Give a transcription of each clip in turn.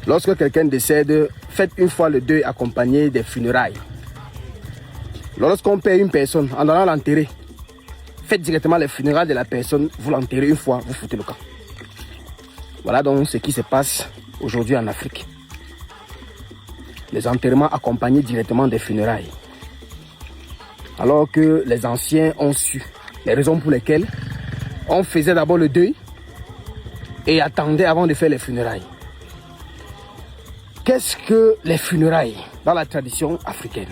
Lorsque quelqu'un décède, faites une fois le deuil accompagné des funérailles. Lorsqu'on paie une personne en allant l'enterrer, faites directement les funérailles de la personne, vous l'enterrez une fois, vous foutez le camp. Voilà donc ce qui se passe aujourd'hui en Afrique. Les enterrements accompagnés directement des funérailles. Alors que les anciens ont su les raisons pour lesquelles on faisait d'abord le deuil et attendait avant de faire les funérailles. Qu'est-ce que les funérailles dans la tradition africaine?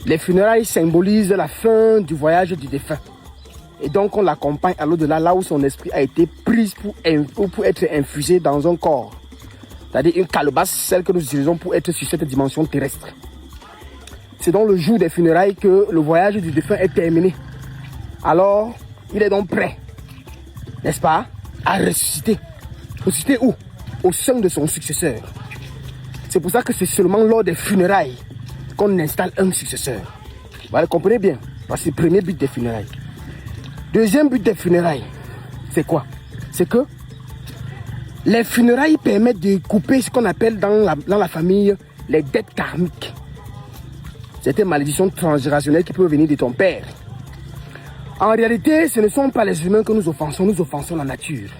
Les funérailles symbolisent la fin du voyage du défunt. Et donc on l'accompagne à l'au-delà, là où son esprit a été pris pour être infusé dans un corps. C'est-à-dire une calebasse, celle que nous utilisons pour être sur cette dimension terrestre. C'est donc le jour des funérailles que le voyage du défunt est terminé. Alors, il est donc prêt, n'est-ce pas, à ressusciter. Ressusciter où? Au sein de son successeur. C'est pour ça que c'est seulement lors des funérailles qu'on installe un successeur. Vous comprenez bien, parce que c'est le premier but des funérailles. Deuxième but des funérailles, c'est quoi? C'est que les funérailles permettent de couper ce qu'on appelle dans la famille les dettes karmiques. C'est une malédiction transgénérationnelle qui peut venir de ton père. En réalité, ce ne sont pas les humains que nous offensons la nature.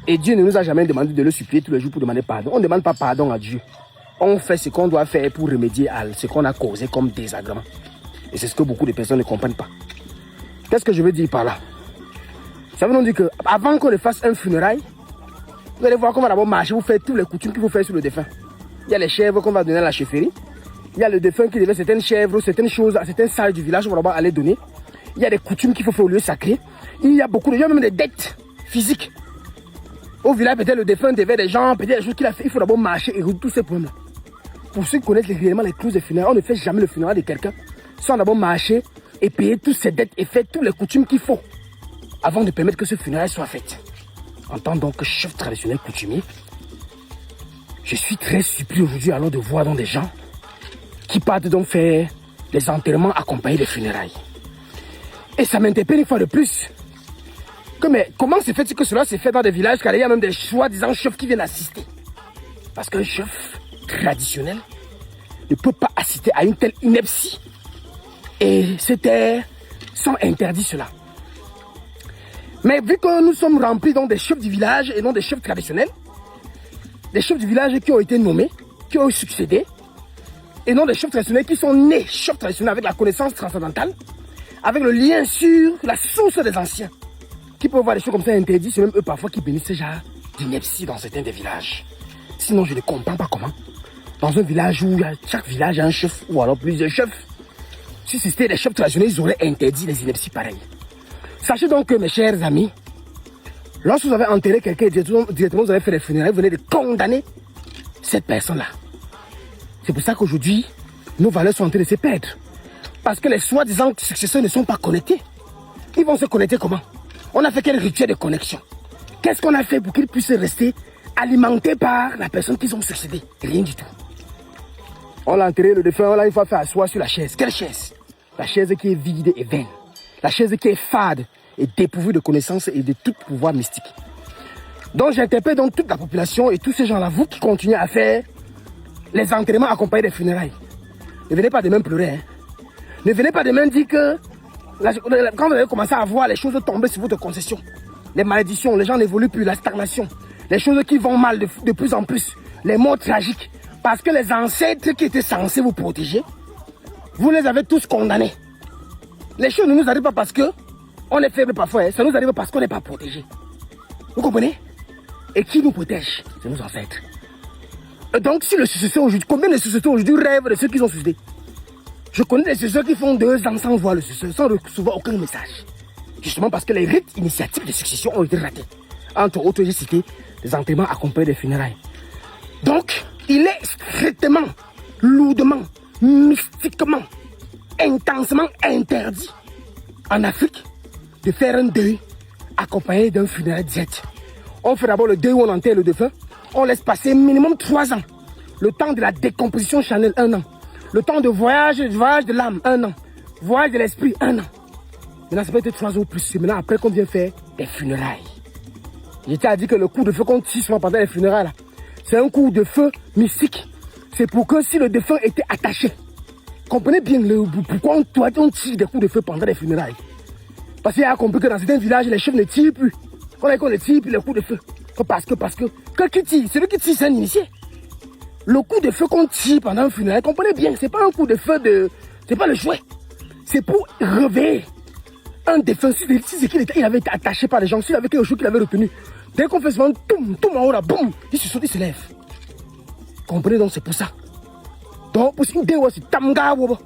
Et Dieu ne nous a jamais demandé de le supplier tous les jours pour demander pardon. On ne demande pas pardon à Dieu. On fait ce qu'on doit faire pour remédier à ce qu'on a causé comme désagrément. Et c'est ce que beaucoup de personnes ne comprennent pas. Qu'est-ce que je veux dire par là? Ça veut dire qu'avant qu'on ne fasse un funérail, vous allez voir qu'on va d'abord marcher, vous faites toutes les coutumes qu'il faut faire sur le défunt. Il y a les chèvres qu'on va donner à la chefferie. Il y a le défunt qui devait certaines chèvres, certaines choses, certaines salles du village qu'on va d'abord aller donner. Il y a des coutumes qu'il faut faire au lieu sacré. Il y a beaucoup de gens, même des dettes physiques. Au village, peut-être le défunt devait des gens, peut-être des choses qu'il a fait. Il faut d'abord marcher et résoudre tous ces problèmes-là. Pour ceux qui connaissent réellement les clauses des funérailles, on ne fait jamais le funérail de quelqu'un sans d'abord marcher et payer toutes ses dettes et faire toutes les coutumes qu'il faut avant de permettre que ce funérail soit fait. En tant donc que chef traditionnel coutumier, je suis très surpris aujourd'hui alors de voir donc des gens qui partent donc faire les enterrements accompagnés des funérailles. Et ça m'interpelle une fois de plus. Mais comment se fait-il que cela se fait dans des villages car il y a même des soi-disant chefs qui viennent assister? Parce qu'un chef traditionnel ne peut pas assister à une telle ineptie. Et ces terres sont interdits cela. Mais vu que nous sommes remplis donc des chefs du village et non des chefs traditionnels, des chefs du village qui ont été nommés, qui ont succédé, et non des chefs traditionnels qui sont nés chefs traditionnels avec la connaissance transcendantale, avec le lien sur la source des anciens, qui peuvent voir des choses comme ça interdites, c'est même eux parfois qui bénissent ce genre d'ineptie dans certains des villages. Sinon, je ne comprends pas comment. Dans un village où chaque village a un chef ou alors plusieurs chefs, si c'était des chefs traditionnels, ils auraient interdit les inepties pareilles. Sachez donc que mes chers amis, lorsque vous avez enterré quelqu'un directement vous avez fait les funérailles, vous venez de condamner cette personne-là. C'est pour ça qu'aujourd'hui, nos valeurs sont en train de se perdre. Parce que les soi-disant successeurs ne sont pas connectés. Ils vont se connecter comment? On a fait quel rituel de connexion? Qu'est-ce qu'on a fait pour qu'ils puissent rester alimentés par la personne qu'ils ont succédé? Rien du tout. On l'a enterré, le défunt, là, il faut faire asseoir sur la chaise. Quelle chaise? La chaise qui est vide et vaine. La chaise qui est fade et dépourvue de connaissances et de tout pouvoir mystique. Donc j'interpelle donc toute la population et tous ces gens-là, vous qui continuez à faire les enterrements accompagnés des funérailles. Ne venez pas demain pleurer. Hein. Ne venez pas demain dire que quand vous allez commencer à voir les choses tomber sur votre concession, les malédictions, les gens n'évoluent plus, la stagnation, les choses qui vont mal de plus en plus, les morts tragiques, parce que les ancêtres qui étaient censés vous protéger, vous les avez tous condamnés. Les choses ne nous arrivent pas parce que on est faible parfois, hein. Ça nous arrive parce qu'on n'est pas protégé. Vous comprenez? Et qui nous protège? C'est nos ancêtres. Et donc si le successeur aujourd'hui, combien de successeurs aujourd'hui rêvent de ceux qui ont succédé? Je connais des successeurs qui font 2 ans sans voir le successeur, sans recevoir aucun message. Justement parce que les rites initiatiques de succession ont été ratés. Entre autres, j'ai cité les enterrements accompagnés des funérailles. Donc, il est strictement, lourdement, mystiquement, intensement interdit en Afrique de faire un deuil accompagné d'un funérail direct. On fait d'abord le deuil où on enterre le défunt. On laisse passer minimum 3 ans. Le temps de la décomposition charnelle, 1 an. Le temps de voyage de l'âme, 1 an. Voyage de l'esprit, 1 an. Maintenant, ça peut être 3 jours plus. C'est maintenant après qu'on vient faire des funérailles. J'étais à dire que le coup de feu qu'on tire souvent pendant les funérailles, là, C'est un coup de feu mystique. C'est pour que si le défunt était attaché, comprenez bien pourquoi on tire des coups de feu pendant les funérailles. Parce qu'il a compris que dans certains villages, les chefs ne tirent plus. On a qu'on ne tire plus les coups de feu. Parce que qui tire, celui qui tire, c'est un initié. Le coup de feu qu'on tire pendant un funérail, comprenez bien, c'est pas un coup de feu c'est pas le jouet. C'est pour réveiller un défunt. Si c'est qu'il il avait été attaché par les gens, s'il avait quelque chose qu'il avait retenu. Dès qu'on fait souvent, tout en haut là, boum, il se saute, il se lève. Comprenez donc, c'est pour ça. Donc, pour une déwa, c'est tamgawo.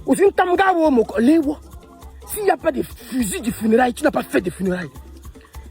Aussi une tamgawo, s'il n'y a pas de fusil du funérail, tu n'as pas fait de funérailles.